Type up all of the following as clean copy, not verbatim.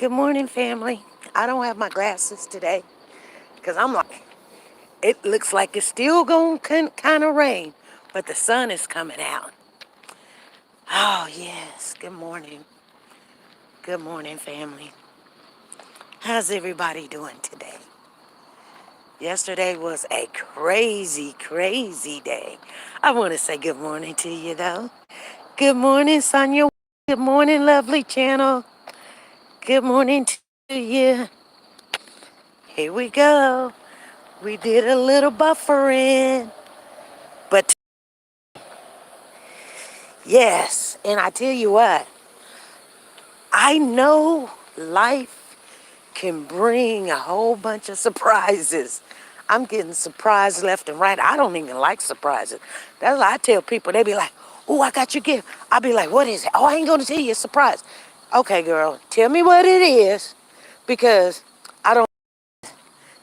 Good morning, family. I don't have my glasses today because I'm like, it looks like it's still going to kind of rain, but the sun is coming out. Oh, yes. Good morning. Good morning, family. How's everybody doing today? Yesterday was a crazy, crazy day. I want to say good morning to you, though. Good morning, Sonia. Good morning, lovely channel. Good morning to you. Here we go. We did a little buffering. But yes, and I tell you what, I know life can bring a whole bunch of surprises. I'm getting surprised left and right. I don't even like surprises. That's why I tell people, they be like, oh, I got your gift. I'll be like, what is it? Oh, I ain't going to tell you, a surprise. Okay, girl, tell me what it is because I don't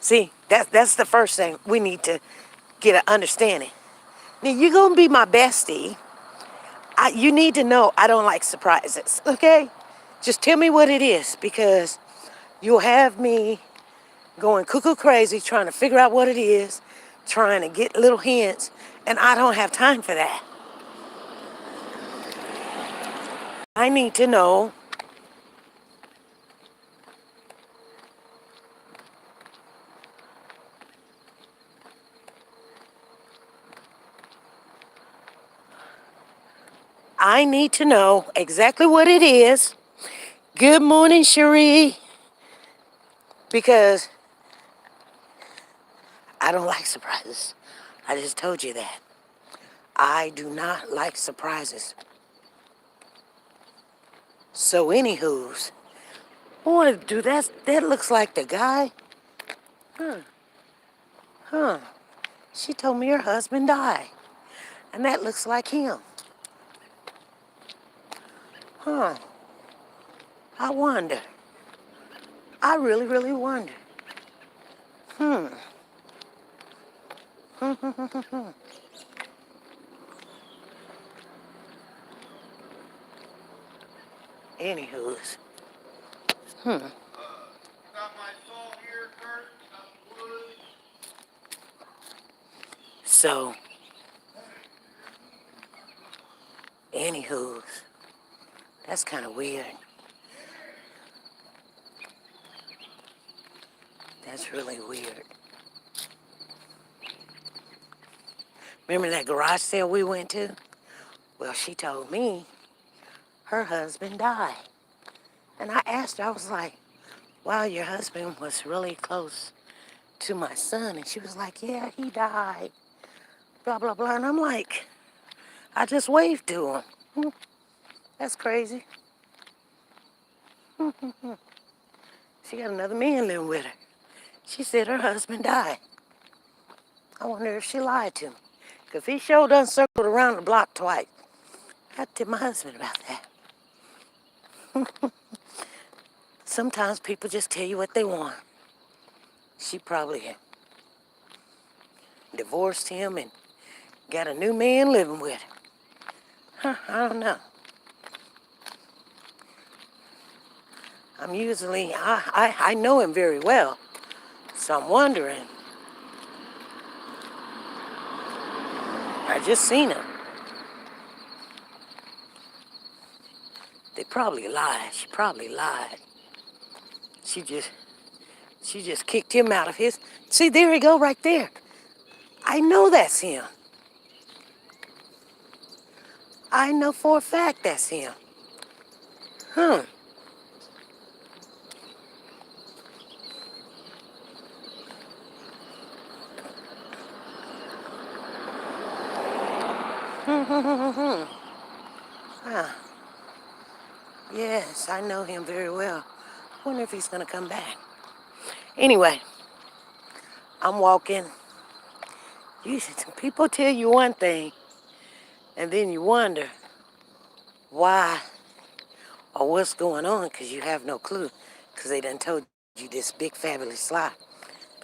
see. That's the first thing we need to get an understanding. Now, you're going to be my bestie. You need to know I don't like surprises, okay? Just tell me what it is because you'll have me going cuckoo crazy trying to figure out what it is, trying to get little hints, and I don't have time for that. I need to know. I need to know exactly what it is. Good morning, Cherie, because I don't like surprises. I just told you that. I do not like surprises. So, anywho's, boy, dude, that looks like the guy. Huh. She told me her husband died. And that looks like him. Huh. I wonder. I really, really wonder. Hmm. Anywho's. Hmm. So, anywho's. That's kind of weird. That's really weird. Remember that garage sale we went to? Well, she told me her husband died. And I asked her, I was like, wow, your husband was really close to my son. And she was like, yeah, he died. Blah, blah, blah. And I'm like, I just waved to him. That's crazy. She got another man living with her. She said her husband died. I wonder if she lied to me. Because he sure done circled around the block twice. I had to tell my husband about that. Sometimes people just tell you what they want. She probably divorced him and got a new man living with her. Huh, I don't know. I know him very well. So I'm wondering. I just seen him. They probably lied. She probably lied. She just kicked him out of his. See, there he go right there. I know that's him. I know for a fact that's him. Huh. Ah, yes, I know him very well. Wonder if he's gonna come back. Anyway, I'm walking. People tell you one thing, and then you wonder why or what's going on, because you have no clue, because they done told you this big fabulous lie.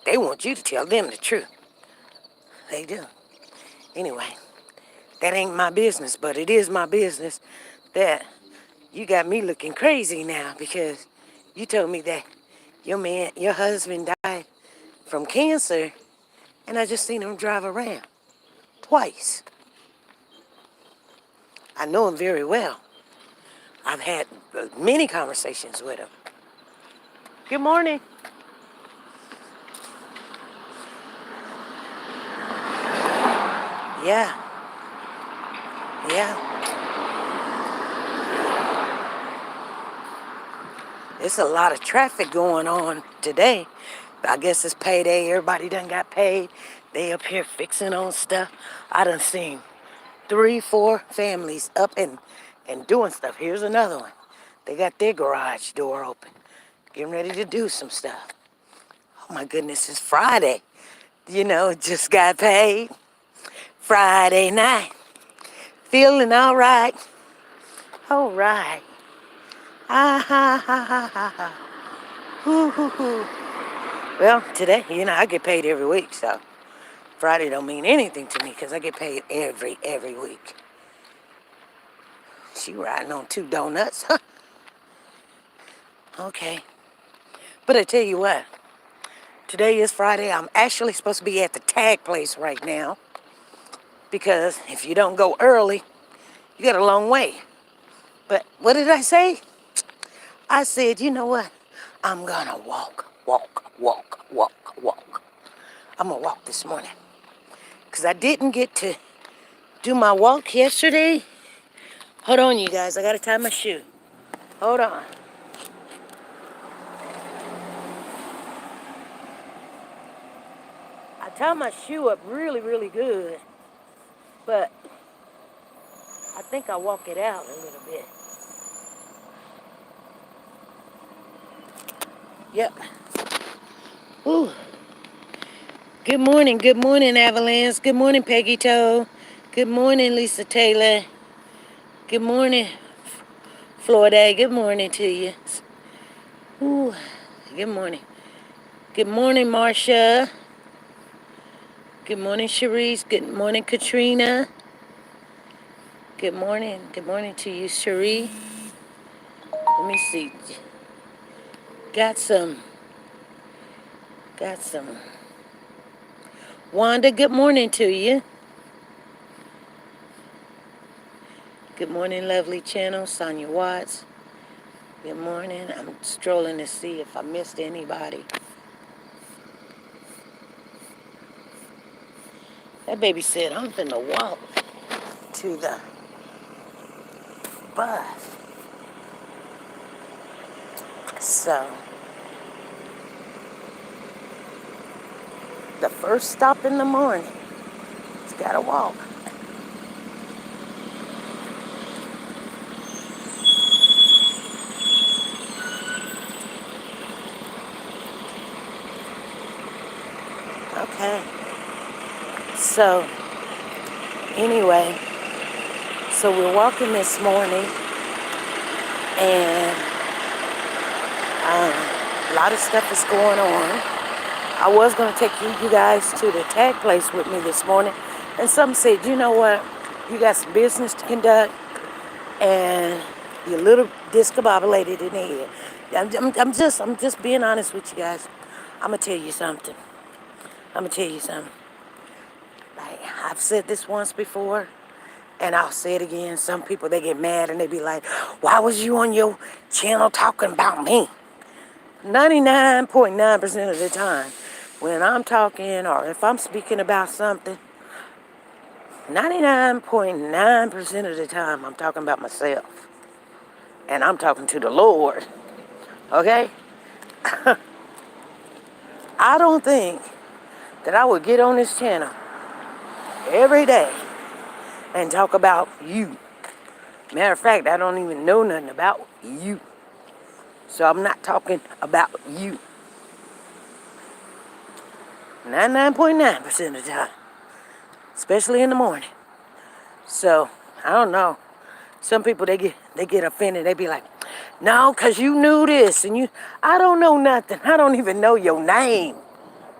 They want you to tell them the truth. They do. Anyway, that ain't my business, but it is my business that you got me looking crazy now because You told me that your husband died from cancer, and I just seen him drive around twice. I know him very well. I've had many conversations with him. Good morning. Yeah, yeah. There's a lot of traffic going on today. I guess it's payday. Everybody done got paid. They up here fixing on stuff. I done seen 3, 4 families up and doing stuff. Here's another one. They got their garage door open, getting ready to do some stuff. Oh my goodness, it's Friday. Just got paid. Friday night. Feeling all right. All right. Ah ha ha ha ha ha. Hoo hoo hoo. Well, today, I get paid every week, so Friday don't mean anything to me because I get paid every week. She riding on 2 donuts. Okay. But I tell you what, today is Friday. I'm actually supposed to be at the tag place right now because if you don't go early, you got a long way. But what did I say? I said, you know what? I'm gonna walk. I'm gonna walk this morning because I didn't get to do my walk yesterday. Hold on, you guys. I gotta tie my shoe. Hold on. I tie my shoe up really good, but I think I walk it out a little bit. Yep. Ooh. Good morning, Avalanche. Good morning, Peggy Toe. Good morning, Lisa Taylor. Good morning, Florida. Good morning to you. Ooh. Good morning. Good morning, Marcia. Good morning, Cherise. Good morning, Katrina. Good morning. Good morning to you, Cherie. Let me see. Got some. Wanda, good morning to you. Good morning, lovely channel. Sonia Watts. Good morning. I'm strolling to see if I missed anybody. That baby said, I'm finna walk to the bus. So, the first stop in the morning, it's gotta walk. Okay. So, anyway, so we're walking this morning, and a lot of stuff is going on. I was going to take you guys to the tag place with me this morning, and some said, you know what, you got some business to conduct, and you're a little discombobulated in the head. I'm just being honest with you guys. I'm going to tell you something. Like, I've said this once before, and I'll say it again. Some people, they get mad, and they be like, why was you on your channel talking about me? 99.9% of the time, when I'm talking or if I'm speaking about something, 99.9% of the time, I'm talking about myself. And I'm talking to the Lord. Okay? I don't think that I would get on this channel every day and talk about you. Matter of fact, I don't even know nothing about you. So I'm not talking about you. 99.9% of the time. Especially in the morning. So, I don't know. Some people, they get offended. They be like, no, because you knew this. And I don't know nothing. I don't even know your name.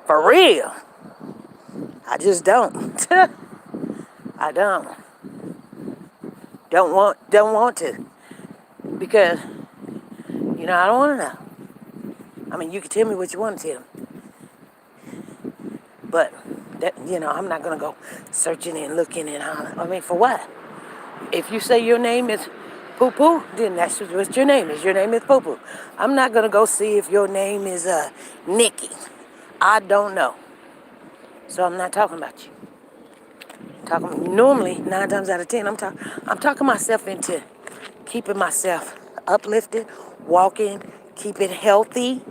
For real. I just don't. I don't. Don't want to. Because, I don't want to know. I mean, you can tell me what you want to tell me, but that, I'm not gonna go searching and looking and I mean, for what? If you say your name is Poo Poo, then that's what your name is. Your name is Poo Poo. I'm not gonna go see if your name is Nikki. I don't know, so I'm not talking about you. Talking normally 9 times out of 10, I'm talking myself into keeping myself uplifted, walking, keeping healthy.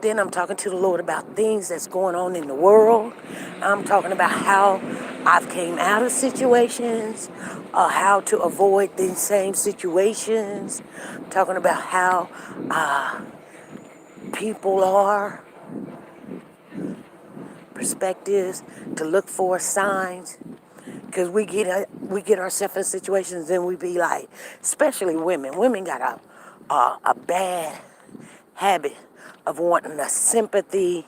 Then I'm talking to the Lord about things that's going on in the world. I'm talking about how I've came out of situations, how to avoid these same situations. I'm talking about how people are, perspectives, to look for signs. Because we get ourselves in situations and we be like, especially women. Women got a bad habit of wanting a sympathy.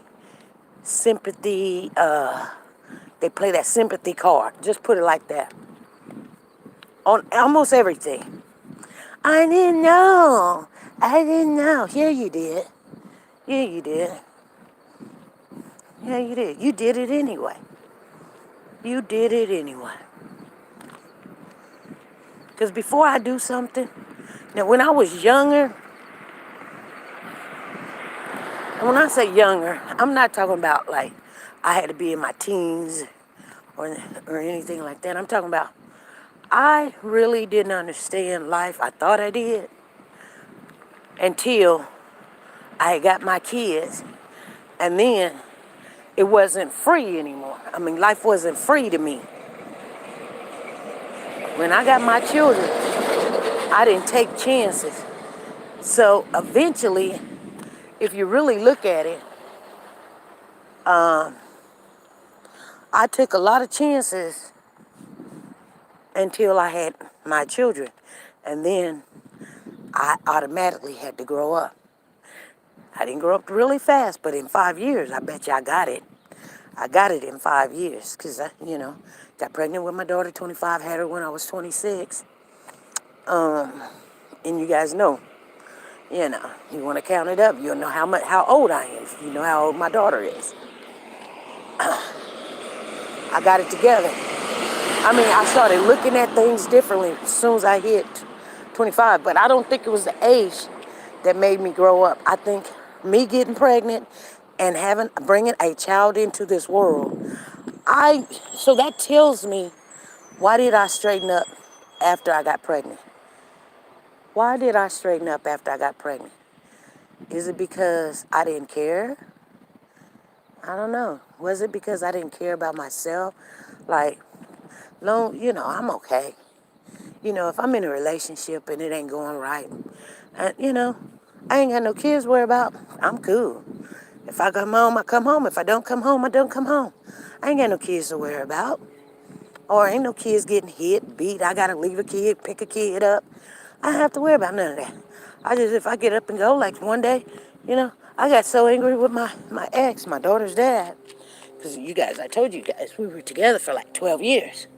They play that sympathy card. Just put it like that on almost everything. I didn't know. I didn't know. Here you did. Yeah, you did. Yeah, you did. You did it anyway. You did it anyway. Because before I do something, now when I was younger, and when I say younger, I'm not talking about like I had to be in my teens or anything like that. I'm talking about I really didn't understand life. I thought I did until I got my kids, and then it wasn't free anymore. I mean, life wasn't free to me. When I got my children, I didn't take chances. So eventually, if you really look at it, I took a lot of chances until I had my children. And then I automatically had to grow up. I didn't grow up really fast, but in 5 years, I bet you I got it. I got it in 5 years because got pregnant with my daughter, 25, had her when I was 26. And you guys know, you want to count it up. You'll know how old I am. You know how old my daughter is. I got it together. I mean, I started looking at things differently as soon as I hit 25, but I don't think it was the age that made me grow up. I think me getting pregnant and bringing a child into this world, so that tells me, why did I straighten up after I got pregnant? Why did I straighten up after I got pregnant? Is it because I didn't care? I don't know. Was it because I didn't care about myself? Like, no, I'm okay. If I'm in a relationship and it ain't going right, and, I ain't got no kids to worry about, I'm cool. If I come home, I come home. If I don't come home, I don't come home. I ain't got no kids to worry about. Or ain't no kids getting hit, beat. I got to leave a kid, pick a kid up. I don't have to worry about none of that. If I get up and go, like one day, I got so angry with my ex, my daughter's dad. Because I told you guys, we were together for like 12 years.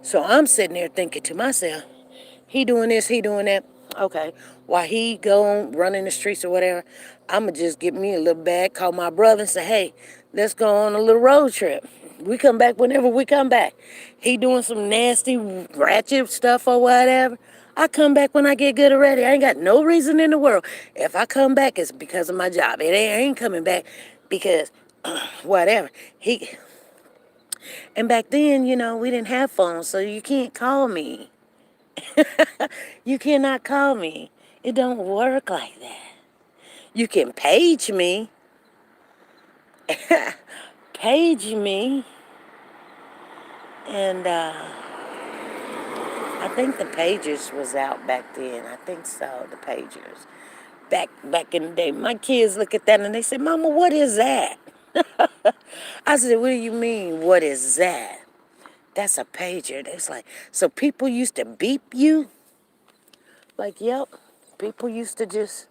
So I'm sitting there thinking to myself, he doing this, he doing that. Okay, while he go running the streets or whatever, I'ma just get me a little bag, call my brother and say, hey, let's go on a little road trip. We come back whenever we come back. He doing some nasty, ratchet stuff or whatever. I come back when I get good already. I ain't got no reason in the world. If I come back, it's because of my job. I ain't coming back because whatever. And back then, we didn't have phones, so you can't call me. You cannot call me. It don't work like that. You can page me. Page me. And I think the pagers was out back then. I think so, the pagers. Back in the day. My kids look at that and they say, Mama, what is that? I said, what do you mean, what is that? That's a pager. It's like, so people used to beep you? Like, yep. People used to just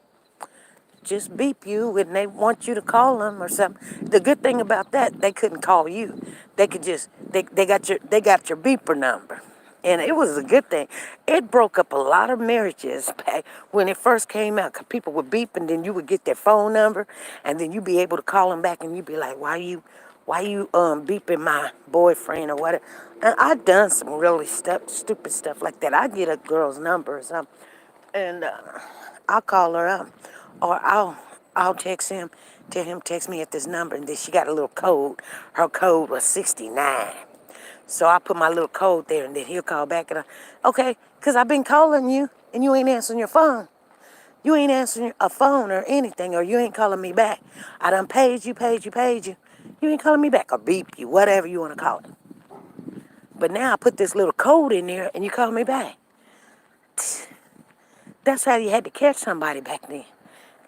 beep you when they want you to call them or something. The good thing about that, they couldn't call you. They could they got your beeper number. And it was a good thing. It broke up a lot of marriages back when it first came out. 'Cause people would beep, and then you would get their phone number, and then you'd be able to call them back, and you'd be like, why you beeping my boyfriend or whatever. And I've done some really stupid stuff like that. I get a girl's number or something, and I'll call her up, or I'll text him, tell him text me at this number, and then she got a little code. Her code was 69. So I put my little code there, and then he'll call back, and okay, because I've been calling you, and you ain't answering your phone. You ain't answering a phone or anything, or you ain't calling me back. I done paid you, paid you, paid you. You ain't calling me back, or beep you, whatever you want to call it. But now I put this little code in there, and you call me back. That's how you had to catch somebody back then.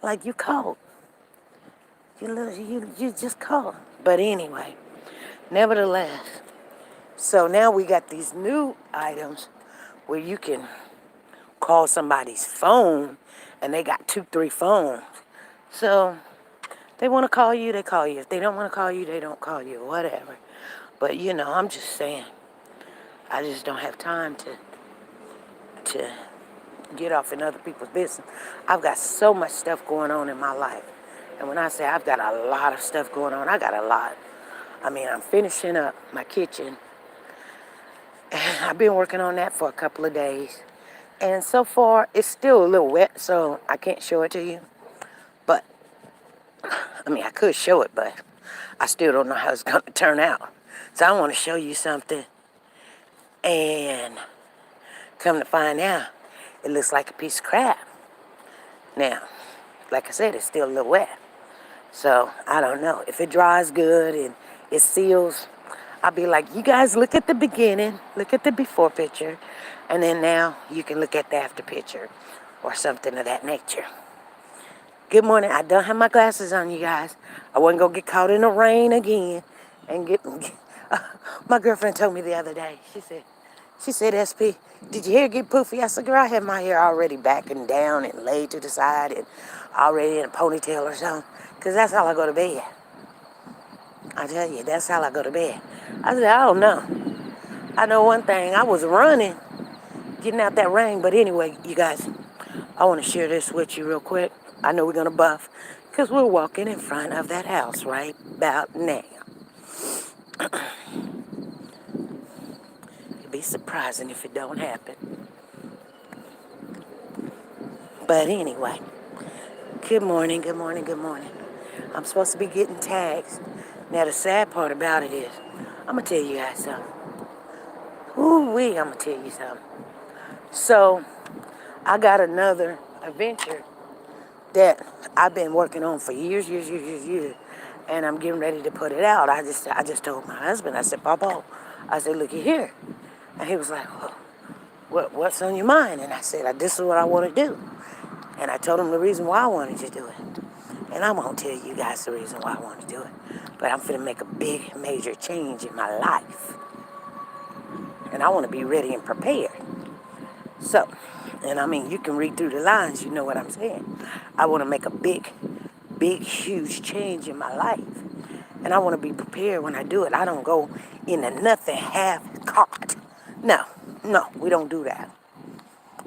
Like, you called. You just called. But anyway, nevertheless, so now we got these new items where you can call somebody's phone, and they got 2, 3 phones. So they want to call you, they call you. If they don't want to call you, they don't call you, whatever. But I'm just saying, I just don't have time to get off in other people's business. I've got so much stuff going on in my life. And when I say I've got a lot of stuff going on, I got a lot. I mean, I'm finishing up my kitchen. I've been working on that for a couple of days. And so far, it's still a little wet, so I can't show it to you. But, I mean, I could show it, but I still don't know how it's going to turn out. So I want to show you something. And come to find out, it looks like a piece of crap. Now, like I said, it's still a little wet. So, I don't know. If it dries good and it seals, I'll be like, you guys look at the beginning, look at the before picture, and then now you can look at the after picture or something of that nature. Good morning. I don't have my glasses on, you guys. I wasn't going to get caught in the rain again and get my girlfriend told me the other day, she said, SP, did your hair get poofy? I said, girl, I had my hair already backing down and laid to the side and already in a ponytail or something, because that's how I go to bed. I tell you, that's how I go to bed. I said, I don't know. I know one thing. I was running, getting out that rain. But anyway, you guys, I want to share this with you real quick. I know we're going to buff because we're walking in front of that house right about now. It'd be surprising if it don't happen. But anyway, good morning, good morning, good morning. I'm supposed to be getting tags. Now, the sad part about it is, I'm going to tell you guys something. Ooh-wee, I'm going to tell you something. So, I got another adventure that I've been working on for years. And I'm getting ready to put it out. I just told my husband, I said, Papa, I said, looky here. And he was like, well, what's on your mind? And I said, this is what I want to do. And I told him the reason why I wanted to do it. And I'm going to tell you guys the reason why I want to do it. But I'm finna make a big, major change in my life. And I want to be ready and prepared. So, and I mean, you can read through the lines, you know what I'm saying. I want to make a big, huge change in my life. And I want to be prepared when I do it. I don't go into nothing half-cocked. No, we don't do that.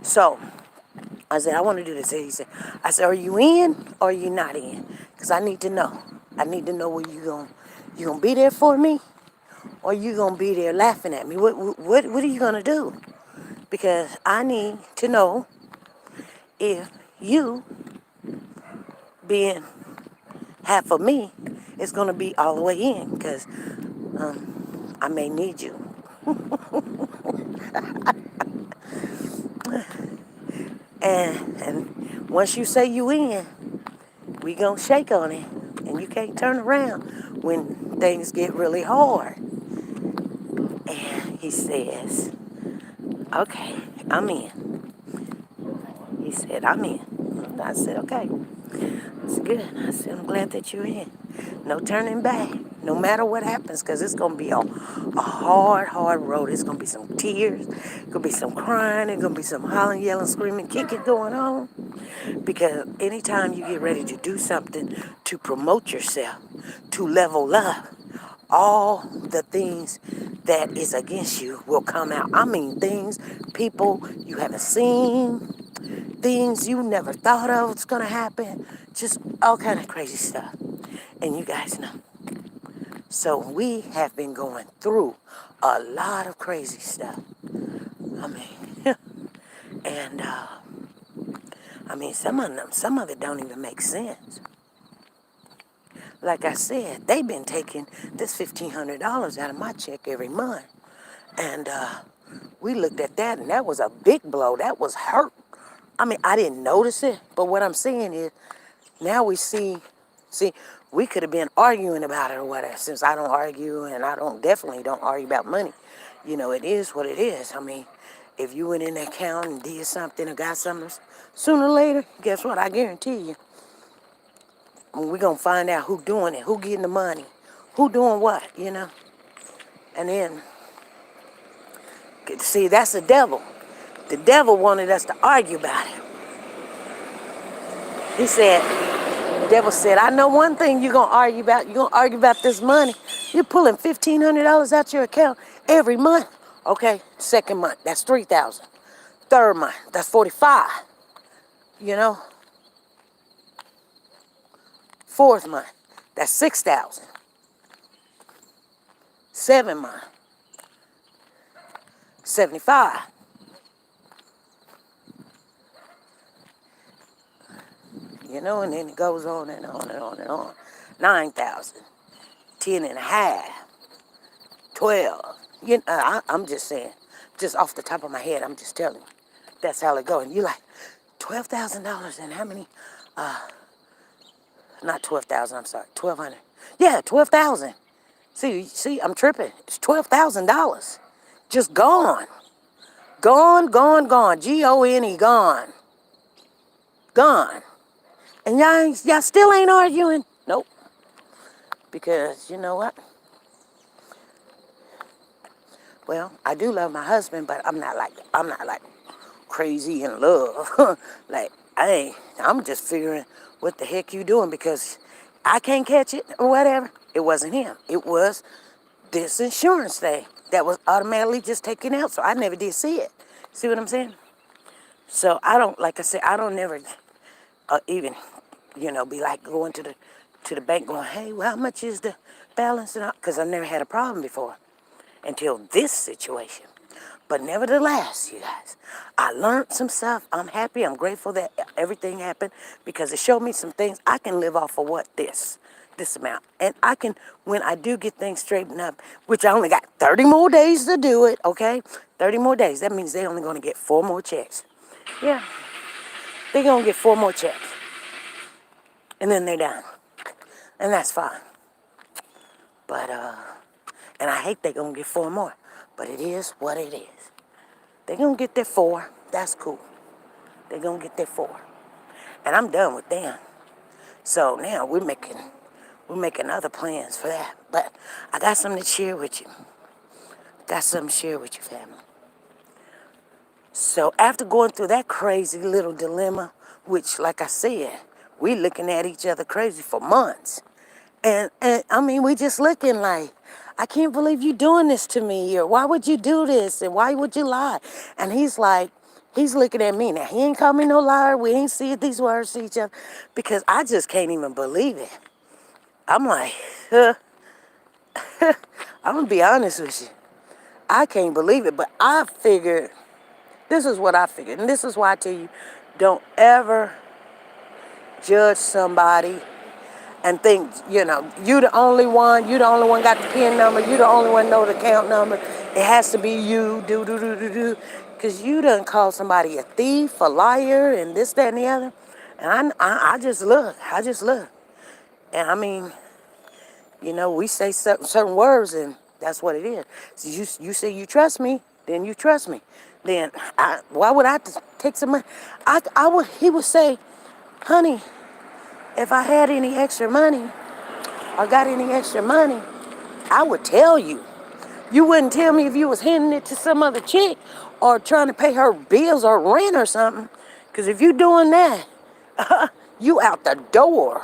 So, I said, I want to do this. I said, are you in or are you not in? Because I need to know. I need to know where you gonna be there for me, or you gonna be there laughing at me. What are you gonna do? Because I need to know if you being half of me is gonna be all the way in. Because I may need you. And once you say you in, we gonna shake on it. And you can't turn around when things get really hard. And he says, okay, I'm in. He said, I'm in. I said, okay, that's good. I said, I'm glad that you're in. No turning back, no matter what happens, because it's going to be a hard road. It's going to be some tears. It's going to be some crying. It's going to be some hollering, yelling, screaming, kicking going on. Because anytime you get ready to do something to promote yourself, to level up, all the things that is against you will come out. I mean, things, people you haven't seen, things you never thought of was gonna happen, just all kind of crazy stuff. And you guys know. So we have been going through a lot of crazy stuff. I mean, and I mean, some of it don't even make sense. Like I said, they've been taking this $1,500 out of my check every month. And we looked at that, and that was a big blow. That was hurt. I mean, I didn't notice it, but what I'm saying is, now we see, we could have been arguing about it or whatever, since I don't argue, and I definitely don't argue about money. You know, it is what it is. I mean, if you went in that account and did something or got something, sooner or later, guess what? I guarantee you, we're going to find out who doing it, who getting the money, who doing what, you know? And then, see, that's the devil. The devil wanted us to argue about it. He said, the devil said, I know one thing you're going to argue about. You're going to argue about this money. You're pulling $1,500 out your account every month. Okay, second month, that's $3,000. Third month, that's $45,000. You know? Fourth month, that's $6,000. 7 month, $75,000. You know, and then it goes on and on and on and on. 9,000, 10 and a half, 12. You know, I'm just saying, just off the top of my head, I'm just telling you. That's how it goes. And you're like, $12,000 and how many? Not 12,000, I'm sorry, 1,200. Yeah, 12,000. See, I'm tripping. It's $12,000. Just gone. Gone, gone, gone. Gone, gone. Gone. And y'all still ain't arguing? Nope. Because you know what? Well, I do love my husband, but I'm not like crazy in love. Like, I'm just figuring what the heck you doing, because I can't catch it or whatever. It wasn't him. It was this insurance thing that was automatically just taken out. So I never did see it. See what I'm saying? So I don't, like I said, I don't never even, be like going to the bank going, hey, well, how much is the balance? Because I've never had a problem before until this situation. But nevertheless, you guys, I learned some stuff. I'm happy. I'm grateful that everything happened, because it showed me some things I can live off of this amount. And I can, when I do get things straightened up, which I only got 30 more days to do it, okay? 30 more days. That means they're only going to get 4 more checks. Yeah, they're going to get 4 more checks. And then they're done. And that's fine. But, and I hate they're going to get 4 more. But it is what it is. They're going to get their 4. That's cool. They're going to get their 4. And I'm done with them. So now we're making other plans for that. But I got something to share with you. Family. So after going through that crazy little dilemma, which, like I said, we looking at each other crazy for months. And I mean, we just looking like, I can't believe you doing this to me, or why would you do this, and why would you lie? And he's looking at me. Now, he ain't called me no liar. We ain't said these words to each other, because I just can't even believe it. I'm like, I'm going to be honest with you. I can't believe it, but this is what I figured. And this is why I tell you, don't ever judge somebody and think, you the only one got the PIN number, you the only one know the account number. It has to be you, do. Because you done call somebody a thief, a liar, and this, that, and the other. And I just look. And I mean, we say certain words, and that's what it is. So you say you trust me, then you trust me. Then why would I take some money? He would say, honey, if I had any extra money or got any extra money, I would tell you. You wouldn't tell me if you was handing it to some other chick or trying to pay her bills or rent or something. Because if you doing that, you out the door.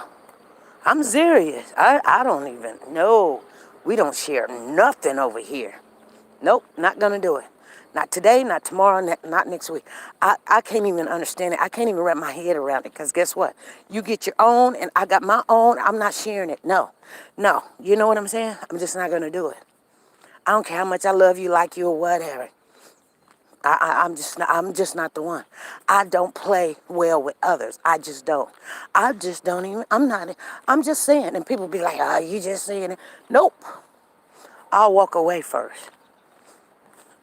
I'm serious. I don't even know. We don't share nothing over here. Nope, not gonna do it. Not today, not tomorrow, not next week. I can't even understand it. I can't even wrap my head around it because guess what? You get your own and I got my own. I'm not sharing it. No, no. You know what I'm saying? I'm just not gonna do it. I don't care how much I love you, like you, or whatever. I'm just not the one. I don't play well with others. I just don't. I just don't even. I'm not. I'm just saying, and people be like, "Oh, you just saying it." Nope. I'll walk away first.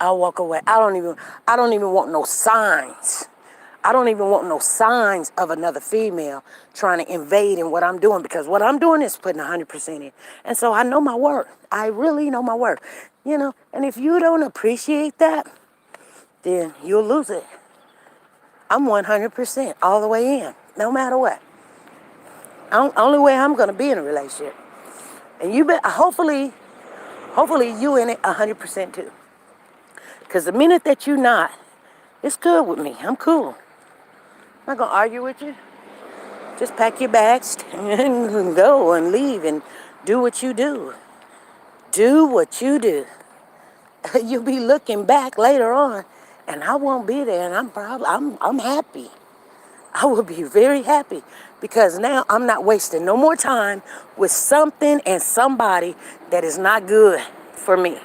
I'll walk away. I don't even want no signs. I don't even want no signs of another female trying to invade in what I'm doing because what I'm doing is putting 100% in. And so I know my worth. I really know my worth. And if you don't appreciate that, then you'll lose it. I'm 100% all the way in, no matter what. Only way I'm going to be in a relationship. And hopefully you in it 100% too. Because the minute that you're not, it's good with me. I'm cool. I'm not going to argue with you. Just pack your bags and go and leave and do what you do. Do what you do. You'll be looking back later on and I won't be there and I'm happy. I will be very happy because now I'm not wasting no more time with something and somebody that is not good for me.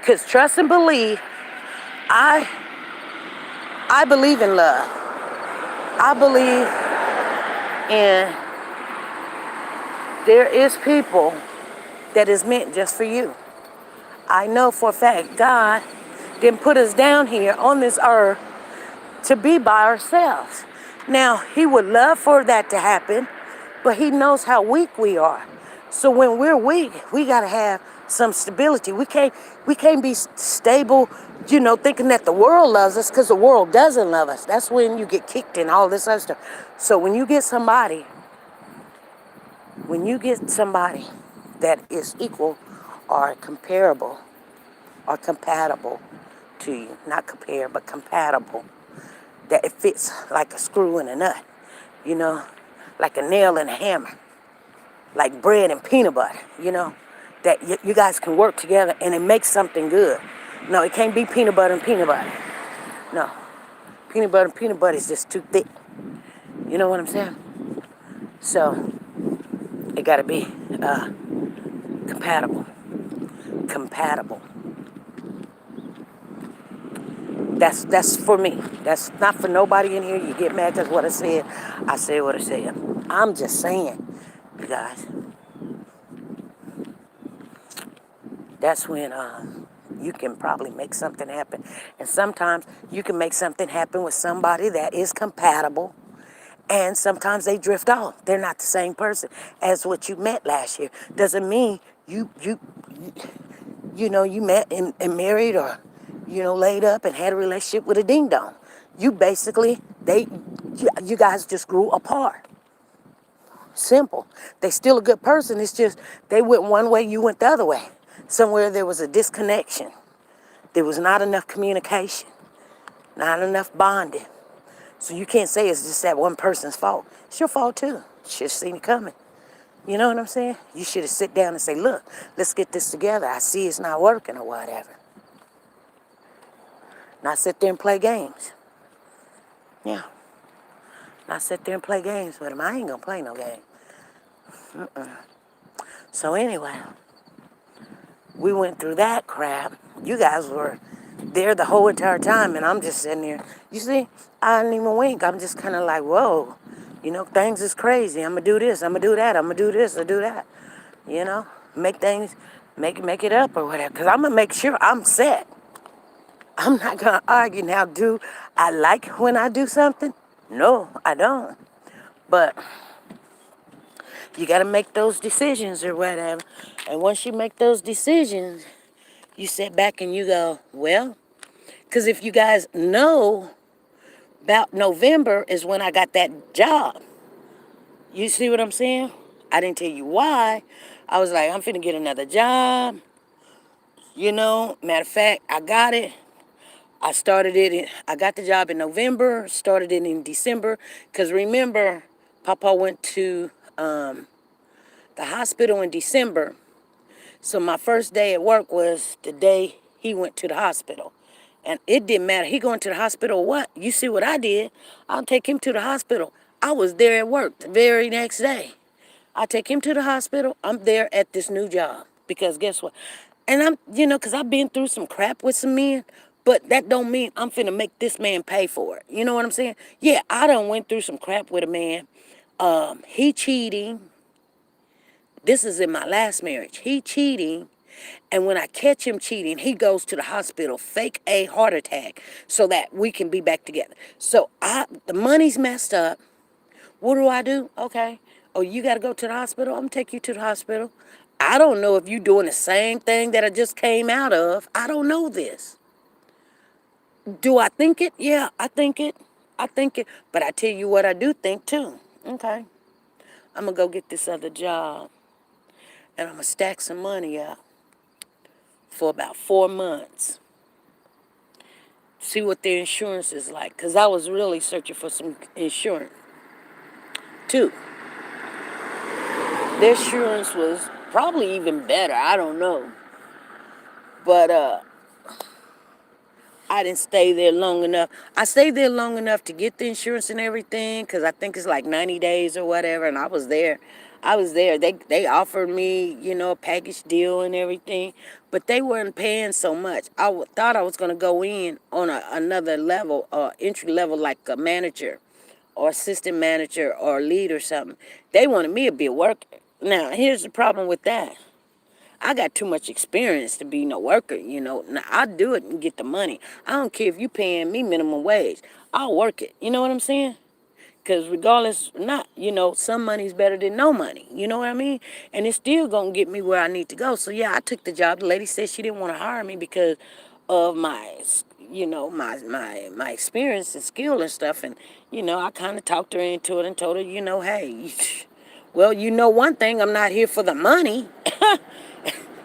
Because trust and believe, I I believe in love. I believe in there is people that is meant just for you. I know for a fact God didn't put us down here on this earth to be by ourselves. Now, he would love for that to happen, but he knows how weak we are. So when we're weak, we got to have some stability. We can't be stable, thinking that the world loves us because the world doesn't love us. That's when you get kicked and all this other stuff. So when you get somebody that is equal or comparable or compatible to you, not compare, but compatible, that it fits like a screw in a nut, you know, like a nail in a hammer, like bread and peanut butter, that you guys can work together and it makes something good. No, it can't be peanut butter and peanut butter. No, peanut butter and peanut butter is just too thick. You know what I'm saying? So it got to be compatible. Compatible. That's for me. That's not for nobody in here. You get mad because what I said. I said what I said. I'm just saying, you guys. That's when you can probably make something happen. And sometimes you can make something happen with somebody that is compatible. And sometimes they drift off. They're not the same person as what you met last year. Doesn't mean you met and married or, laid up and had a relationship with a ding dong. You basically, you guys just grew apart. Simple. They still a good person. It's just they went one way, you went the other way. Somewhere there was a disconnection. There was not enough communication, not enough bonding. So you can't say it's just that one person's fault. It's your fault too. You should have seen it coming. You know what I'm saying? You should have sit down and say, look, let's get this together. I see it's not working or whatever. Not sit there and play games. Yeah. Not sit there and play games with him. I ain't gonna play no game. So anyway, we went through that crap. You guys were there the whole entire time, and I'm just sitting there. You see, I didn't even wink. I'm just kind of like, whoa. Things is crazy. I'm going to do this. I'm going to do that. I'm going to do this or do that. Make things, make it up or whatever. Because I'm going to make sure I'm set. I'm not going to argue. Now, do I like when I do something? No, I don't. But you got to make those decisions or whatever. And once you make those decisions, you sit back and you go, well, because if you guys know, about November is when I got that job. You see what I'm saying? I didn't tell you why. I was like, I'm finna get another job. Matter of fact, I got it. I got the job in November, started it in December. Because remember, Papa went to the hospital in December. So my first day at work was the day he went to the hospital. And it didn't matter. He going to the hospital or what? You see what I did? I'll take him to the hospital. I was there at work the very next day. I take him to the hospital. I'm there at this new job. Because guess what? And I'm, because I've been through some crap with some men, but that don't mean I'm finna make this man pay for it. You know what I'm saying? Yeah, I done went through some crap with a man. He cheating. This is in my last marriage. He cheating. And when I catch him cheating, he goes to the hospital, fake a heart attack, so that we can be back together. So the money's messed up. What do I do? Okay. Oh, you got to go to the hospital? I'm going to take you to the hospital. I don't know if you're doing the same thing that I just came out of. I don't know this. Do I think it? Yeah, I think it. I think it. But I tell you what I do think too. Okay. I'm going to go get this other job. And I'm going to stack some money up for about 4 months. See what their insurance is like. Because I was really searching for some insurance too. Their insurance was probably even better. I don't know. But I didn't stay there long enough. I stayed there long enough to get the insurance and everything because I think it's like 90 days or whatever. And I was there. They offered me, a package deal and everything. But they weren't paying so much. Thought I was going to go in on another level, entry level, like a manager or assistant manager or lead or something. They wanted me to be a worker. Now, here's the problem with that. I got too much experience to be no worker. Now, I do it and get the money. I don't care if you paying me minimum wage. I'll work it. You know what I'm saying? Because regardless or not, some money's better than no money. You know what I mean? And it's still going to get me where I need to go. So, yeah, I took the job. The lady said she didn't want to hire me because of my experience and skill and stuff. And, I kind of talked her into it and told her, hey, well, one thing, I'm not here for the money.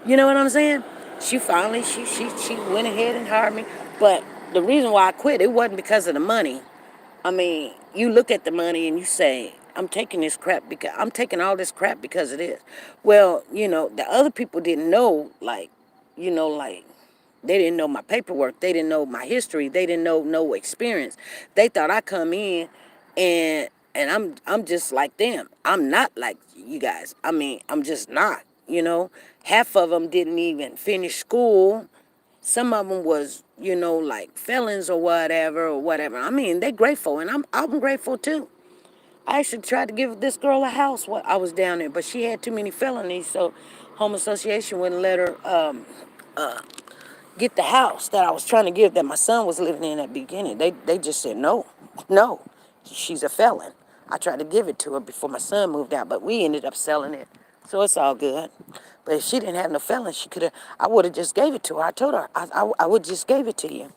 You know what I'm saying? She finally, she went ahead and hired me. But the reason why I quit, it wasn't because of the money. I mean, you look at the money and you say, I'm taking all this crap because of this. Well, the other people didn't know, like, they didn't know my paperwork. They didn't know my history. They didn't know no experience. They thought I come in and I'm just like them. I'm not like you guys. I mean, I'm just not. Half of them didn't even finish school. Some of them was, like felons or whatever. I mean, they grateful, and I'm grateful too. I actually tried to give this girl a house while I was down there, but she had too many felonies, so home association wouldn't let her get the house that I was trying to give that my son was living in at the beginning. They just said no, no, she's a felon. I tried to give it to her before my son moved out, but we ended up selling it, so it's all good. But if she didn't have no felon, I would have just gave it to her. I told her I would just gave it to you,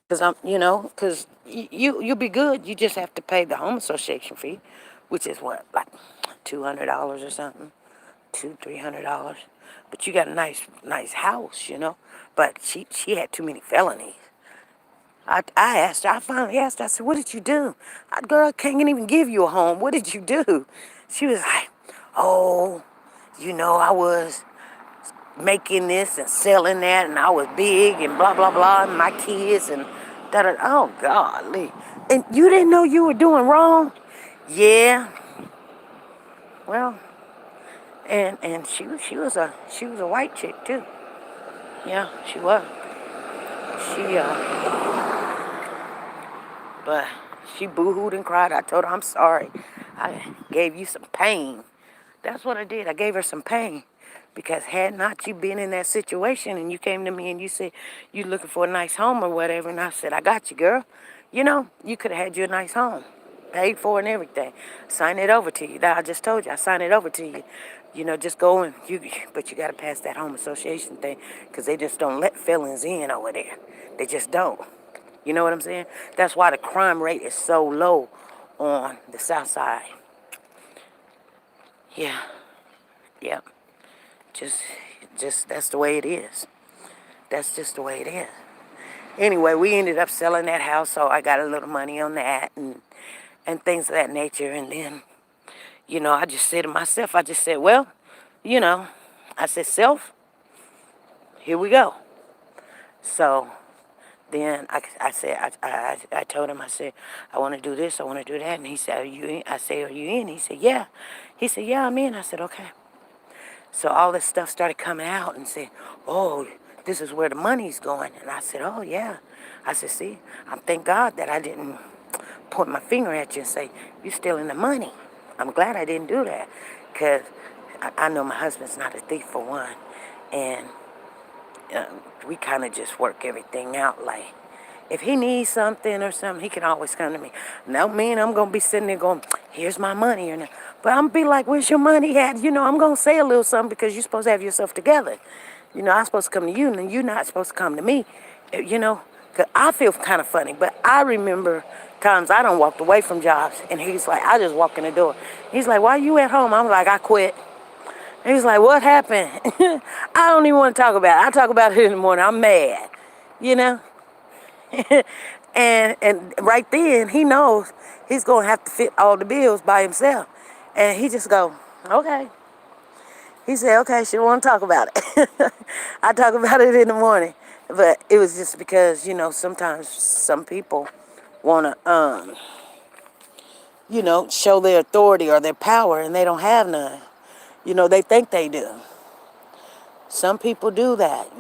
because you'll be good. You just have to pay the home association fee, which is what, like $200 or something, $300. But you got a nice house. But she had too many felonies. I finally asked her, I said, what did you do? Girl, I can't even give you a home. What did you do? She was like, oh, I was making this and selling that, and I was big and blah, blah, blah, and my kids and da-da. Oh, golly. And you didn't know you were doing wrong? Yeah. Well, and she was a white chick too. Yeah, she was. She but she boo-hooed and cried. I told her, I'm sorry. I gave you some pain. That's what I did. I gave her some pain. Because had not you been in that situation and you came to me and you said you looking for a nice home or whatever, and I said, I got you, girl. You could have had you a nice home. Paid for and everything. Sign it over to you. I just told you, I signed it over to you. Just go but you got to pass that home association thing because they just don't let felons in over there. They just don't. You know what I'm saying? That's why the crime rate is so low on the south side. Yeah. Yep. Just that's the way it is. That's just the way it is. Anyway, we ended up selling that house, so I got a little money on that and things of that nature. And then, I just said to myself, well, I said, self, here we go. So then I said, I told him, I said, I want to do this, I want to do that. And he said, are you in? I said, are you in? He said, yeah. He said, yeah, I'm in. I said, okay. So all this stuff started coming out and said, oh, this is where the money's going. And I said, oh, yeah. I said, see, I thank God that I didn't point my finger at you and say, you're stealing the money. I'm glad I didn't do that because I know my husband's not a thief for one. And uh, we kind of just work everything out. Like, if he needs something or something, he can always come to me. No, mean I'm going to be sitting there going, here's my money. But I'm going to be like, where's your money at? I'm going to say a little something because you're supposed to have yourself together. I'm supposed to come to you, and you're not supposed to come to me. Because I feel kind of funny. But I remember times I done walked away from jobs, and he's like, I just walk in the door. He's like, why you at home? I'm like, I quit. He's like, what happened? I don't even want to talk about it. I talk about it in the morning. I'm mad, you know? and right then, he knows he's going to have to fit all the bills by himself. And he just go, okay. He said, okay, she don't want to talk about it. I talk about it in the morning. But it was just because, sometimes some people want to, show their authority or their power, and they don't have none. They think they do. Some people do that.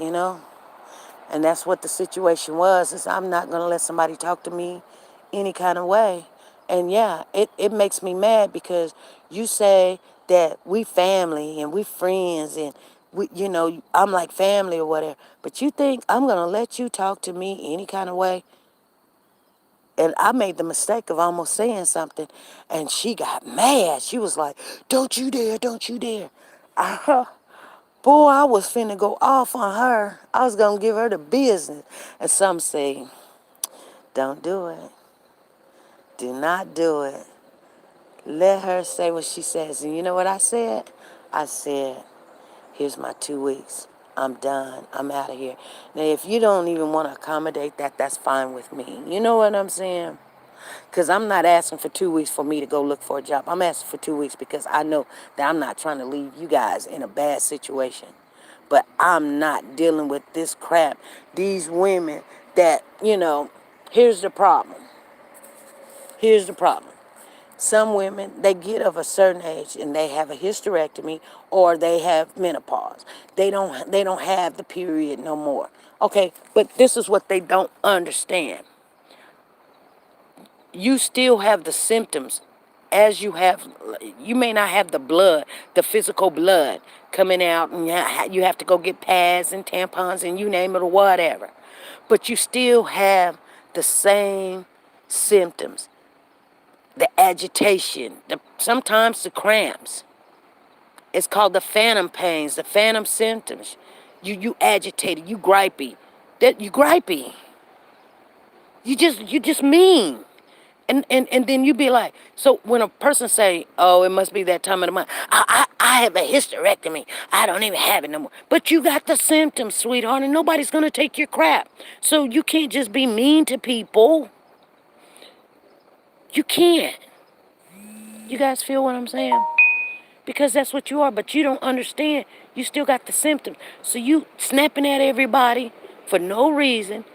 And that's what the situation was, is I'm not going to let somebody talk to me any kind of way. And yeah, it makes me mad because you say that we family and we friends and I'm like family or whatever. But you think I'm going to let you talk to me any kind of way? And I made the mistake of almost saying something, and she got mad. She was like, don't you dare, don't you dare. Boy, I was finna go off on her. I was gonna give her the business. And some say, don't do it. Do not do it. Let her say what she says. And you know what I said? I said, here's my 2 weeks. I'm done. I'm out of here. Now, if you don't even want to accommodate that, that's fine with me. You know what I'm saying? Because I'm not asking for 2 weeks for me to go look for a job. I'm asking for 2 weeks because I know that I'm not trying to leave you guys in a bad situation. But I'm not dealing with this crap. These women that, here's the problem. Here's the problem. Some women, they get of a certain age and they have a hysterectomy or they have menopause. They don't have the period no more. Okay, but this is what they don't understand. You still have the symptoms as you may not have the blood, the physical blood coming out, and you have to go get pads and tampons and you name it or whatever. But you still have the same symptoms, the agitation, sometimes the cramps. It's called the phantom pains, the phantom symptoms. You agitated, you gripey. You gripey. You just mean. And then you be like, so when a person say, oh, it must be that time of the month, I have a hysterectomy. I don't even have it no more. But you got the symptoms, sweetheart, and nobody's going to take your crap. So you can't just be mean to people. You can't. You guys feel what I'm saying? Because that's what you are, but you don't understand. You still got the symptoms. So you snapping at everybody for no reason,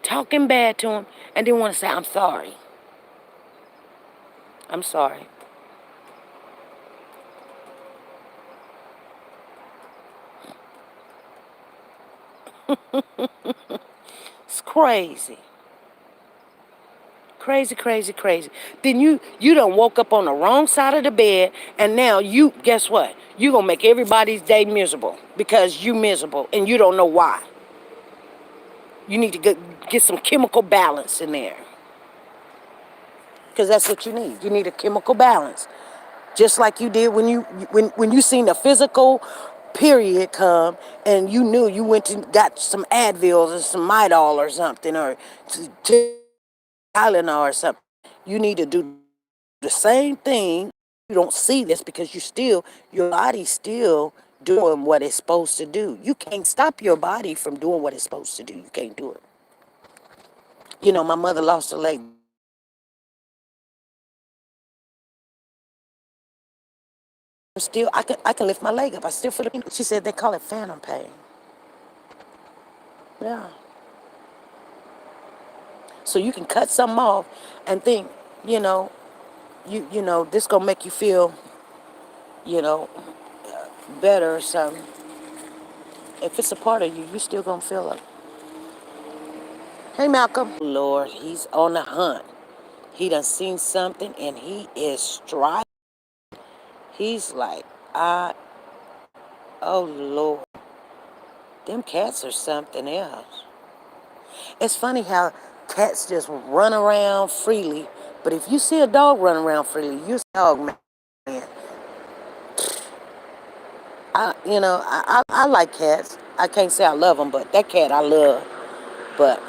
talking bad to them, and then want to say, I'm sorry. I'm sorry. It's crazy. Crazy, crazy, crazy. Then you done woke up on the wrong side of the bed, and now guess what? You gonna make everybody's day miserable because you miserable and you don't know why. You need to get some chemical balance in there. Because that's what you need. You need a chemical balance. Just like you did when you seen the physical period come and you knew you went and got some Advil or some Midol or something or Tylenol or something. You need to do the same thing. You don't see this because your body's still doing what it's supposed to do. You can't stop your body from doing what it's supposed to do. You can't do it. My mother lost her leg. Still, I can lift my leg up. I still feel it. She said they call it phantom pain. Yeah. So you can cut something off and think, you know, this gonna make you feel, you know, better or something. If it's a part of you, you still gonna feel it. Hey, Malcolm. Lord, he's on the hunt. He done seen something and he is striving. He's like, oh Lord, them cats are something else. It's funny how cats just run around freely, but if you see a dog run around freely, you see a dog, man. I like cats. I can't say I love them, but that cat I love. But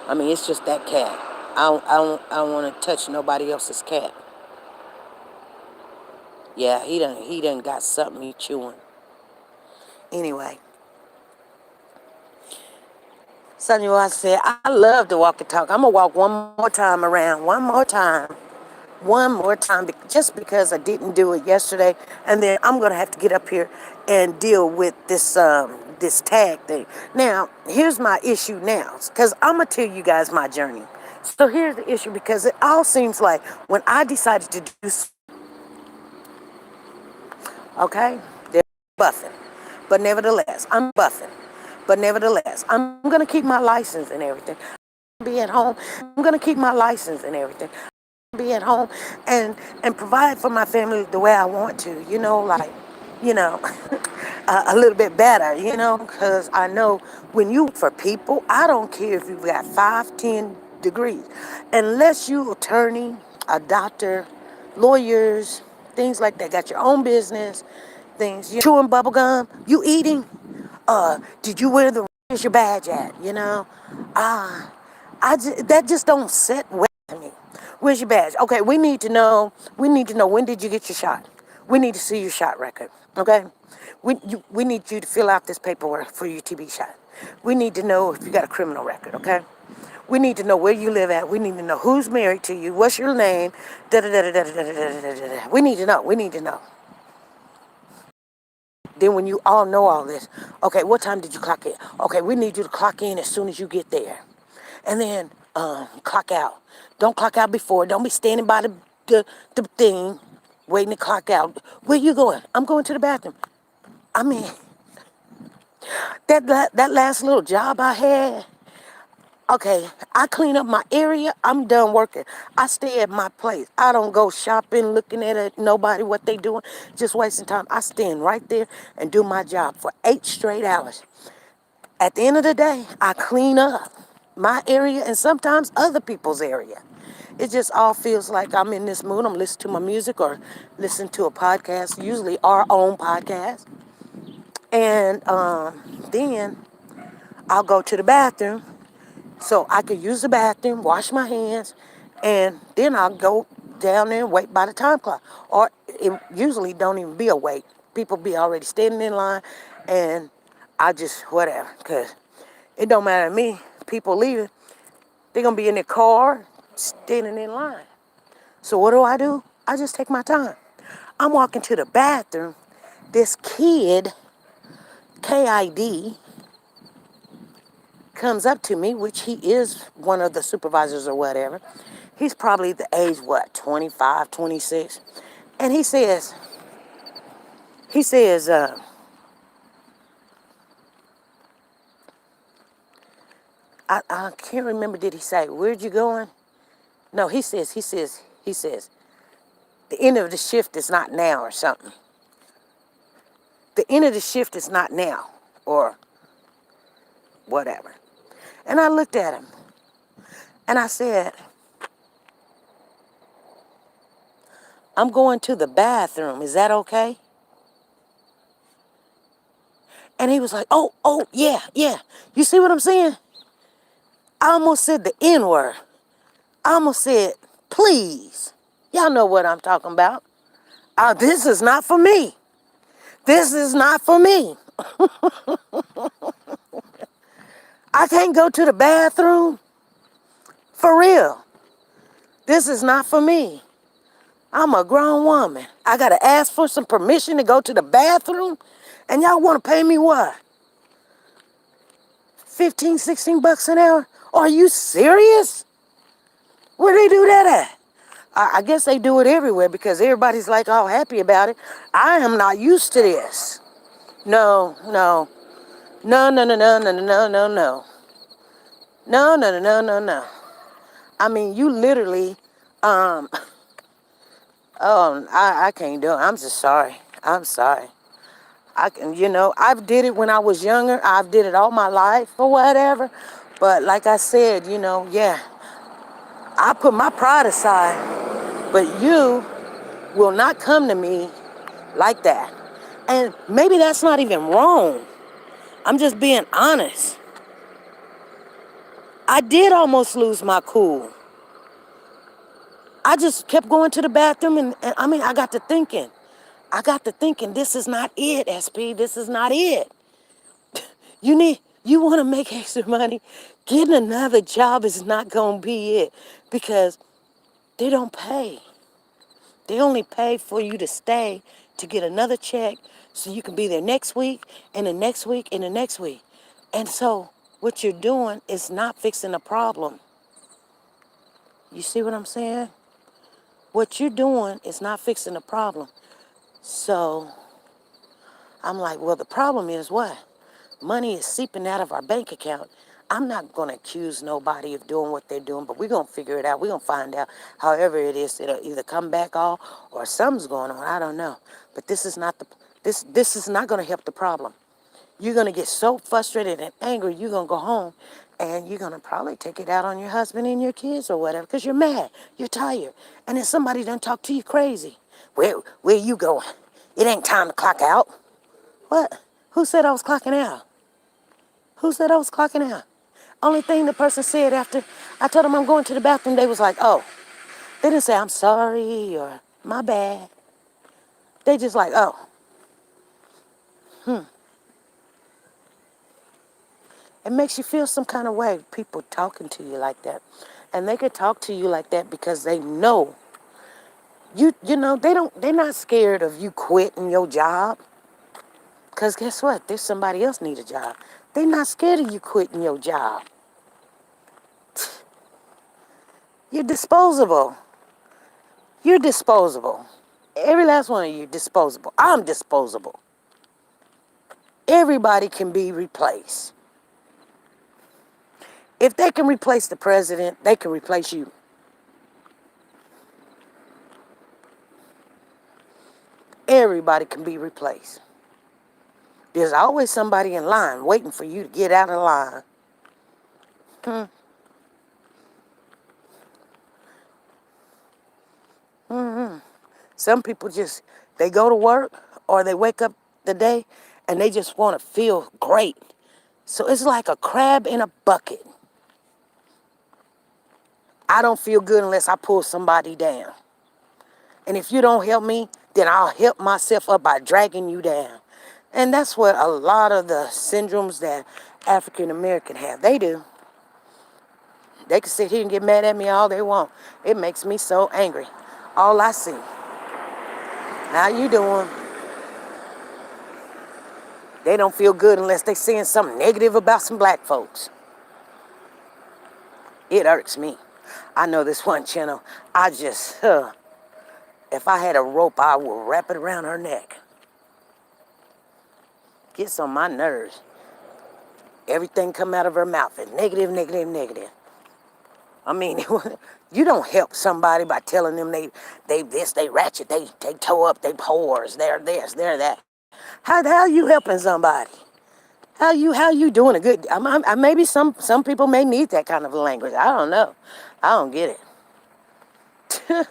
I mean, it's just that cat. I don't want to touch nobody else's cat. Yeah, he done got something he chewing. Anyway, Sonny, I said I love to walk and talk. I'm gonna walk one more time around, one more time, just because I didn't do it yesterday, and then I'm gonna have to get up here and deal with this tag thing. Now, here's my issue now, because I'm gonna tell you guys my journey. So here's the issue, because it all seems like when I decided to do, okay, they're buffing, but nevertheless, I'm buffing, but nevertheless, I'm gonna keep my license and everything. Be at home. I'm gonna keep my license and everything. Be at home and provide for my family the way I want to, like, you know, a little bit better, because I know when you for people, I don't care if you've got 5, 10 degrees, unless you attorney, a doctor, lawyers, things like that, got your own business, things, you chewing bubble gum, you eating, did you wear where's your badge at, that just don't sit well with me. Where's your badge? Okay, we need to know when did you get your shot? We need to see your shot record, okay? We need you to fill out this paperwork for your TB shot. We need to know if you got a criminal record, okay? We need to know where you live at. We need to know who's married to you, what's your name, da da da da da da da da da da. We need to know. We need to know. Then when you all know all this, okay, what time did you clock in? Okay, we need you to clock in as soon as you get there. And then clock out. Don't clock out before. Don't be standing by the thing waiting to clock out. Where you going? I'm going to the bathroom. I mean, that last little job I had, okay, I clean up my area. I'm done working. I stay at my place. I don't go shopping, looking at nobody, what they doing, just wasting time. I stand right there and do my job for 8 straight hours. At the end of the day, I clean up my area and sometimes other people's area. It just all feels like I'm in this mood. I'm listening to my music or listening to a podcast, usually our own podcast. And then I'll go to the bathroom so I could use the bathroom, wash my hands, and then I'll go down there and wait by the time clock. Or it usually don't even be a wait. People be already standing in line, and I just, whatever, because it don't matter to me. People leaving, they're going to be in their car, standing in line. So what do? I just take my time. I'm walking to the bathroom. This kid, KID, comes up to me, which he is one of the supervisors or whatever. He's probably the age, 25, 26. And he says, I can't remember, did he say, where'd you going? No, he says, the end of the shift is not now or something. The end of the shift is not now or whatever. And I looked at him and I said, I'm going to the bathroom. Is that okay? And he was like, oh, yeah. You see what I'm saying? I almost said the N word. I almost said, please. Y'all know what I'm talking about. This is not for me. This is not for me. I can't go to the bathroom. For real. This is not for me. I'm a grown woman. I got to ask for some permission to go to the bathroom? And y'all want to pay me what? 15, 16 bucks an hour? Are you serious? Where they do that at? I guess they do it everywhere because everybody's like all happy about it. I am not used to this. No, no, no, no, no, no, no, no, no, no, no, no, no, no, no, no. I mean, you literally, um, oh, I can't do it. I'm just sorry. I'm sorry. I can, I've did it when I was younger. I've did it all my life or whatever. But like I said, yeah, I put my pride aside. But you will not come to me like that. And maybe that's not even wrong. I'm just being honest. I did almost lose my cool. I just kept going to the bathroom and I mean, I got to thinking. This is not it, SP. This is not it. You want to make extra money? Getting another job is not going to be it because they don't pay. They only pay for you to stay to get another check so you can be there next week and the next week and the next week. And so what you're doing is not fixing the problem. You see what I'm saying? What you're doing is not fixing the problem. So I'm like, well, the problem is what? Money is seeping out of our bank account. I'm not going to accuse nobody of doing what they're doing, but we're going to figure it out. We're going to find out. However it is, it'll either come back all or something's going on. I don't know. But this is not this is not going to help the problem. You're going to get so frustrated and angry, you're going to go home and you're going to probably take it out on your husband and your kids or whatever because you're mad, you're tired. And then somebody done talk to you crazy. Where you going? It ain't time to clock out. What? Who said I was clocking out? Who said I was clocking out? Only thing the person said after I told them I'm going to the bathroom, they was like, oh. They didn't say I'm sorry or my bad. They just like, oh. It makes you feel some kind of way, people talking to you like that. And they could talk to you like that because they know they're not scared of you quitting your job. Because guess what? There's somebody else need a job. They're not scared of you quitting your job. You're disposable. You're disposable. Every last one of you disposable. I'm disposable. Everybody can be replaced. If they can replace the president, they can replace you. Everybody can be replaced. There's always somebody in line waiting for you to get out of line. Some people they go to work or they wake up the day and they just want to feel great. So it's like a crab in a bucket. I don't feel good unless I pull somebody down. And if you don't help me, then I'll help myself up by dragging you down. And that's what a lot of the syndromes that African American have. They do. They can sit here and get mad at me all they want. It makes me so angry. All I see. How you doing? They don't feel good unless they saying something negative about some black folks. It irks me. I know this one channel. If I had a rope, I would wrap it around her neck. Gets on my nerves. Everything come out of her mouth is negative, negative, negative. I mean, you don't help somebody by telling them they this, they ratchet, they toe up, they whores, they're this, they're that. How you helping somebody? How you doing a good? Maybe some people may need that kind of language. I don't know. I don't get it.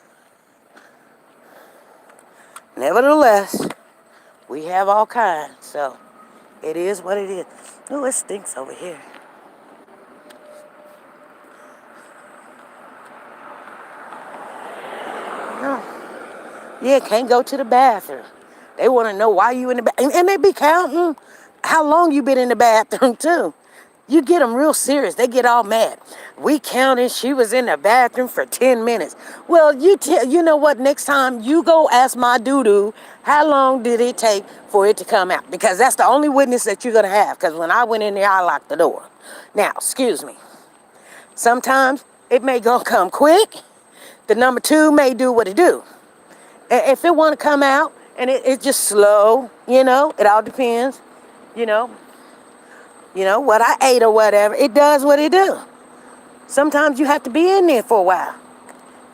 Nevertheless, we have all kinds, so it is what it is. Oh, it stinks over here. No. Yeah, can't go to the bathroom. They want to know why you in the bathroom. And they be counting how long you been in the bathroom, too. You get them real serious. They get all mad. We counted she was in the bathroom for 10 minutes. Well, you know what? Next time you go ask my doo-doo, how long did it take for it to come out? Because that's the only witness that you're going to have. Because when I went in there, I locked the door. Now, excuse me. Sometimes it may gonna come quick. The number two may do what it do. If it want to come out and it's just slow, it all depends, you know, what I ate or whatever. It does what it do. Sometimes you have to be in there for a while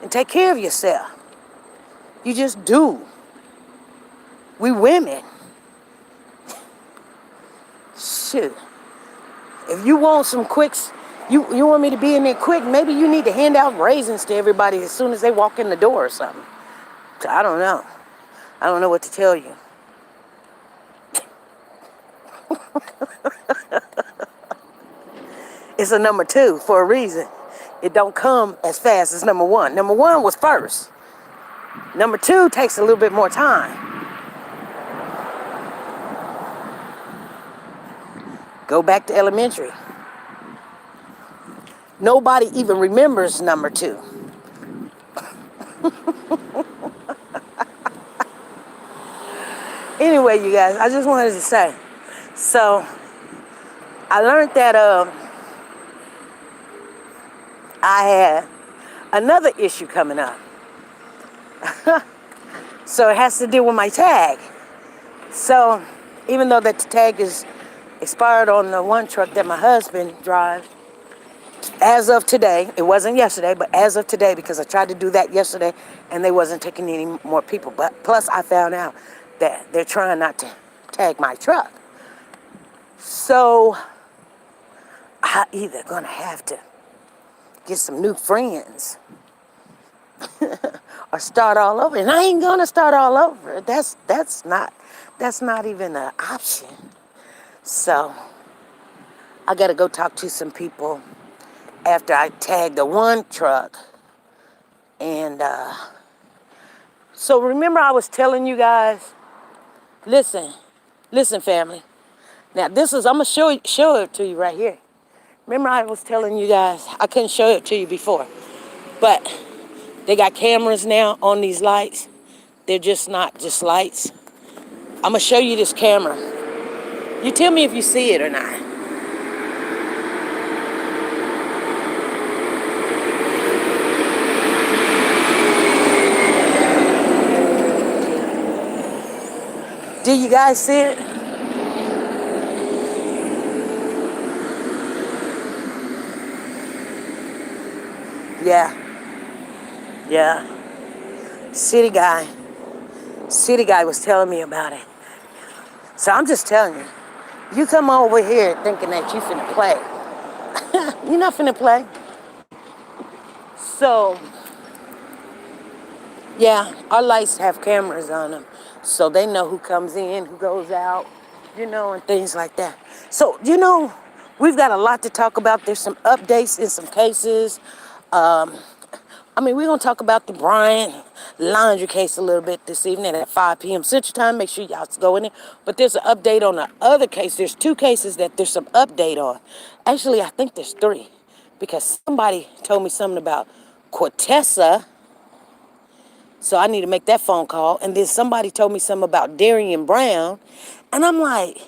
and take care of yourself. You just do. We women, shoot. If you want some quicks, you want me to be in there quick, maybe you need to hand out raisins to everybody as soon as they walk in the door or something. I don't know. I don't know what to tell you. It's a number two for a reason. It don't come as fast as number one. Number one was first. Number two takes a little bit more time. Go back to elementary. Nobody even remembers number two. Anyway, you guys, I just wanted to say. So, I learned that I had another issue coming up. So it has to do with my tag. So even though that tag is expired on the one truck that my husband drives, as of today, it wasn't yesterday, but as of today, because I tried to do that yesterday and they wasn't taking any more people. But plus I found out that they're trying not to tag my truck. So I either gonna have to get some new friends or start all over. And I ain't gonna start all over. That's not even an option. So I gotta go talk to some people after I tag the one truck. And so remember I was telling you guys, listen family. Now I'm gonna show it to you right here. Remember I was telling you guys, I couldn't show it to you before, but they got cameras now on these lights. They're just not just lights. I'm gonna show you this camera. You tell me if you see it or not. Do you guys see it? Yeah. Yeah. City guy was telling me about it. So I'm just telling you, you come over here thinking that you finna play. You're not finna play. So, yeah, our lights have cameras on them. So they know who comes in, who goes out, and things like that. So, we've got a lot to talk about. There's some updates in some cases. We're going to talk about the Bryant laundry case a little bit this evening at 5 p.m. Central Time. Make sure y'all go in there. But there's an update on the other case. There's two cases that there's some update on. Actually, I think there's three. Because somebody told me something about Cortessa. So I need to make that phone call. And then somebody told me something about Darian Brown. And I'm like,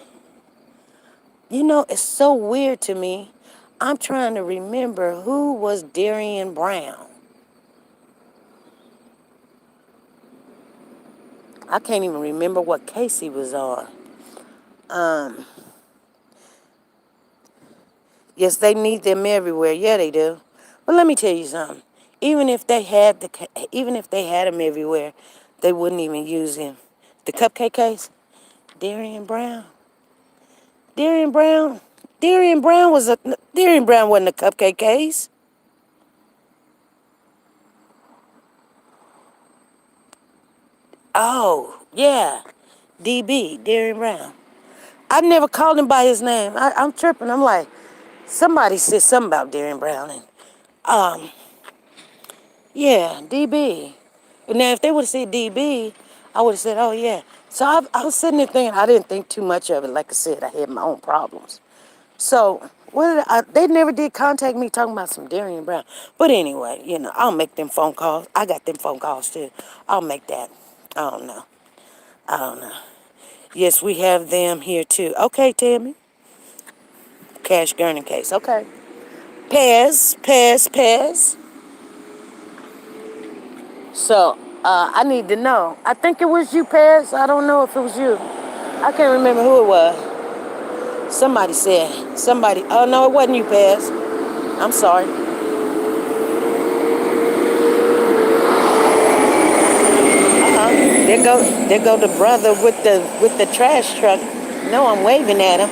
it's so weird to me. I'm trying to remember who was Darian Brown. I can't even remember what case he was on. Yes, they need them everywhere. Yeah, they do. But let me tell you something. Even if they had him everywhere, they wouldn't even use him. The cupcake case, Darian Brown. Darian Brown wasn't a cupcake case. Oh, yeah. DB, Darian Brown. I never called him by his name. I'm tripping. I'm like, somebody said something about Darian Brown. And, yeah, DB. But now, if they would have said DB, I would have said, oh, yeah. So I was sitting there thinking, I didn't think too much of it. Like I said, I had my own problems. So they never did contact me talking about some Darian Brown. But anyway, I'll make them phone calls. I got them phone calls, too. I'll make that. I don't know. Yes, we have them here, too. Okay, Tammy. Cash Gurney case. Okay. Pez. So, I need to know. I think it was you, Pez. I don't know if it was you. I can't remember who it was. Oh no, it wasn't you, Pez. I'm sorry. There go the brother with the trash truck. No, I'm waving at him.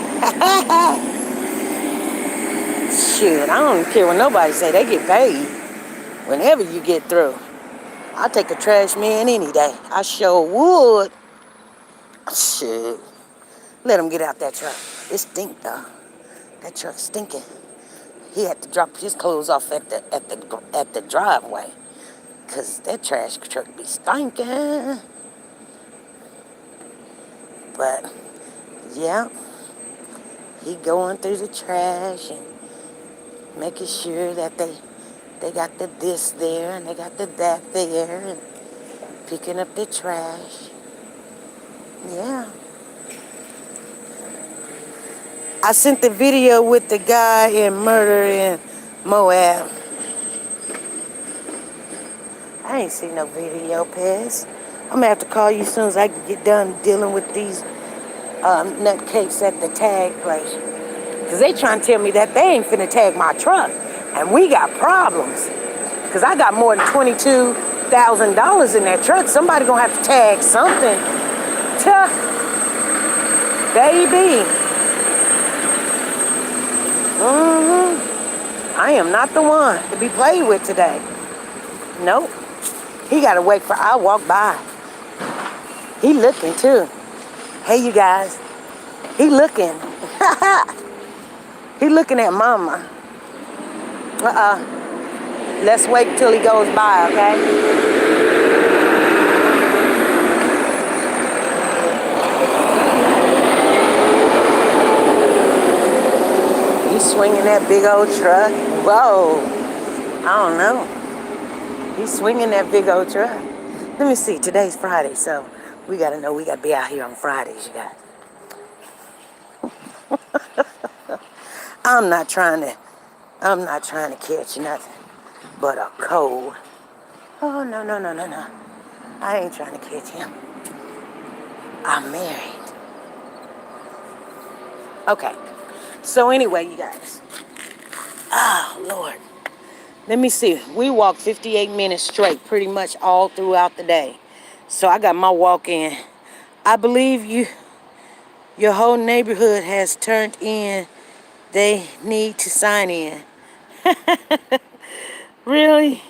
Shoot, I don't care what nobody say. They get paid whenever you get through. I'll take a trash man any day. I sure would. Shoot. Let him get out that truck. It stink though. That truck's stinking. He had to drop his clothes off at the driveway. Cause that trash truck be stinking. But yeah, he going through the trash and making sure that they got the this there and they got the that there and picking up the trash. Yeah. I sent the video with the guy in murder in Moab. I ain't seen no video, Pez. I'm gonna have to call you as soon as I can get done dealing with these nutcakes at the tag place. Cause they trying to tell me that they ain't finna tag my truck. And we got problems. Cause I got more than $22,000 in that truck. Somebody gonna have to tag something. Tuh. Baby. I am not the one to be played with today. Nope. He gotta wait for I walk by. He looking too. Hey you guys. He looking. He looking at mama. Let's wait till he goes by, okay? He's swinging that big old truck. Whoa. I don't know. He's swinging that big old truck. Let me see. Today's Friday, so we gotta be out here on Fridays, you guys. I'm not trying to catch nothing but a cold. Oh, no. I ain't trying to catch him. I'm married. Okay. So anyway, you guys. Oh, Lord. Let me see. We walked 58 minutes straight pretty much all throughout the day. So I got my walk in. I believe your whole neighborhood has turned in. They need to sign in. Really?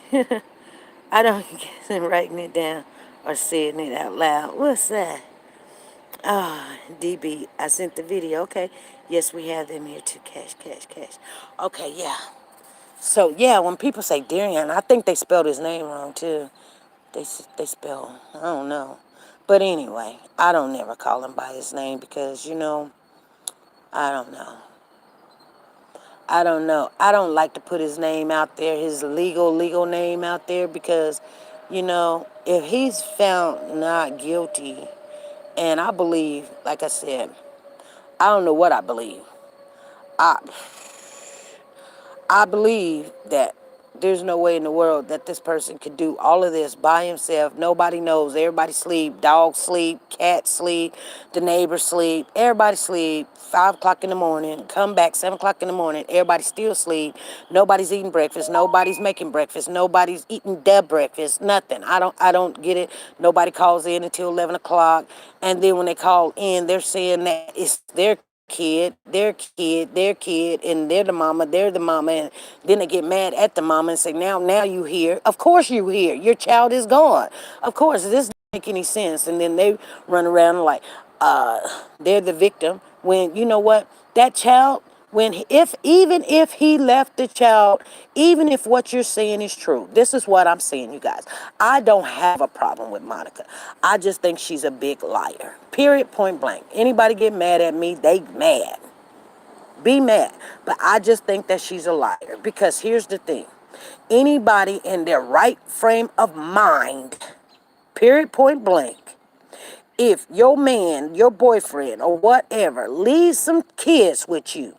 I don't guess I'm writing it down or saying it out loud. What's that? Ah, DB, I sent the video. Okay. Yes, we have them here too. Cash. Okay, yeah. So, yeah, when people say Darian, I think they spelled his name wrong, too. They spell, I don't know. But anyway, I don't never call him by his name because, I don't know. I don't like to put his name out there, his legal name out there because, if he's found not guilty, and I believe, like I said, I don't know what I believe. I I believe that there's no way in the world that this person could do all of this by himself. Nobody knows. Everybody sleep. Dogs sleep. Cats sleep. The neighbors sleep. Everybody sleep. 5 o'clock in the morning. Come back 7 o'clock in the morning. Everybody still sleep. Nobody's eating breakfast. Nobody's making breakfast. Nobody's eating their breakfast. Nothing. I don't get it. Nobody calls in until 11 o'clock. And then when they call in, they're saying that it's their kid, and they're the mama, and then they get mad at the mama and say, now you here. Of course you here. Your child is gone. Of course, this doesn't make any sense. And then they run around like they're the victim when you know what? That child, even if he left the child, even if what you're saying is true, this is what I'm saying, you guys. I don't have a problem with Monica. I just think she's a big liar. Period, point blank. Anybody get mad at me, they mad. Be mad. But I just think that she's a liar. Because here's the thing. Anybody in their right frame of mind, period, point blank, if your man, your boyfriend, or whatever leaves some kids with you,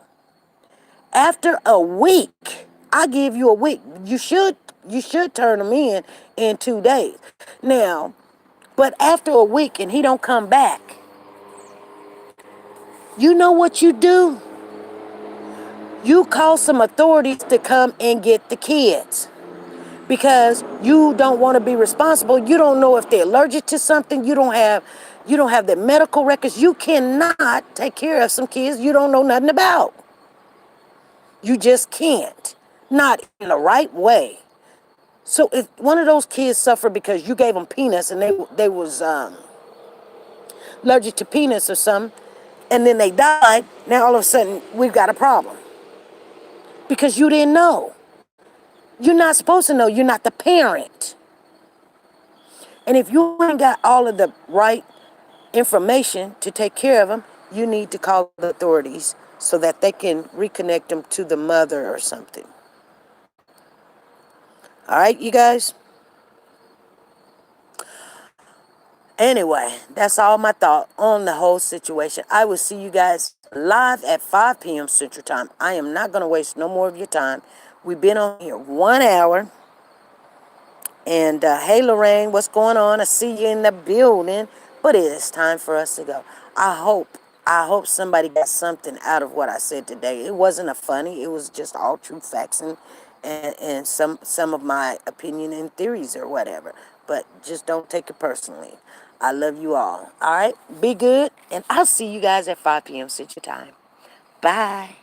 after a week, I give you a week. You should turn them in 2 days. Now, but after a week and he don't come back, you know what you do? You call some authorities to come and get the kids because you don't want to be responsible. You don't know if they're allergic to something. You don't have the medical records. You cannot take care of some kids you don't know nothing about. You just can't. Not in the right way. So if one of those kids suffered because you gave them peanuts and they was allergic to peanuts or something, and then they died, now all of a sudden we've got a problem because you didn't know. You're not supposed to know. You're not the parent. And if you ain't got all of the right information to take care of them, you need to call the authorities so that they can reconnect them to the mother or something. All right, you guys? Anyway, that's all my thought on the whole situation. I will see you guys live at 5 p.m. Central Time. I am not going to waste no more of your time. We've been on here 1 hour. And hey, Lorraine, what's going on? I see you in the building. But it is time for us to go. I hope somebody got something out of what I said today. It wasn't a funny. It was just all true facts and some of my opinion and theories or whatever. But just don't take it personally. I love you all. All right? Be good. And I'll see you guys at 5 p.m. Central Time. Bye.